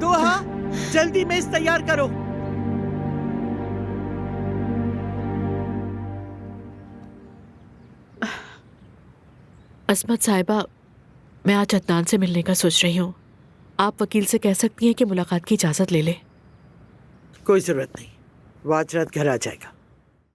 दोहा, जल्दी मेज तैयार करो। अस्मत साहिबा, मैं आज अदनान से मिलने का सोच रही हूँ। आप वकील से कह सकती हैं कि मुलाकात की इजाज़त ले ले। कोई जरूरत नहीं, वो आज रात घर आ जाएगा।